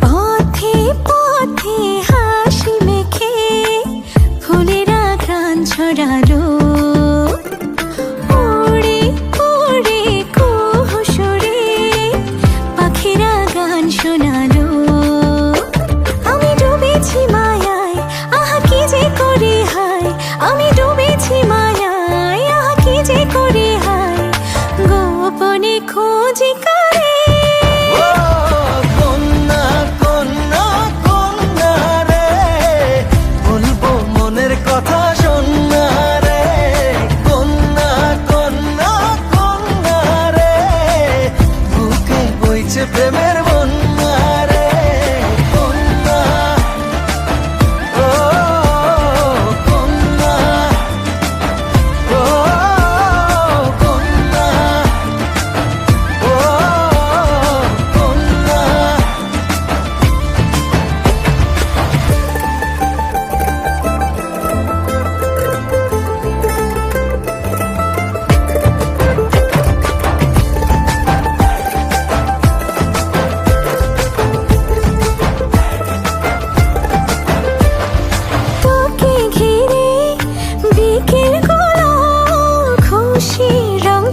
পথে পথে হাসি মেখে ফুলেরা ঘ্রাণ ছড়ালো, উড়ে উড়ে কুহুসুরে পাখিরা গান শোনালো। আমি ডুবেছি মায়ায়, আহা কি যে করি হায়, আমি ডুবেছি মায়ায়, আহা কি যে করি হায়, গোপনে খোঁজি করে। প্রেমের বন্যা রে কন্যা, ও কন্যা, ও কন্যা, ও কন্যা।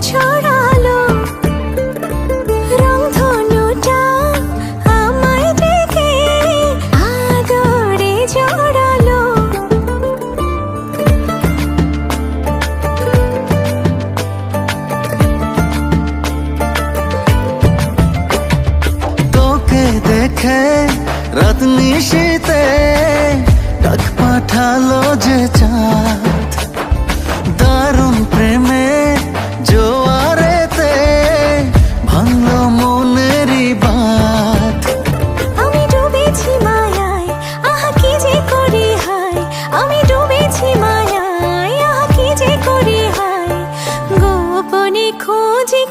ছড়ালো রংধনুটা আমায় ডেকে আদরে জড়ালো। তোকে দেখে রাত নিশীতে ডাক পাঠালো যে চাঁদ, দারুণ প্রেমে জোয়ারেতে ভাঙলো মনেরই বাঁধ। আমি ডুবেছি মায়ায়, আহা কি যে করি হায়, আমি ডুবেছি মায়ায়, আহা কি যে করি হায়, গোপনে খোঁজি।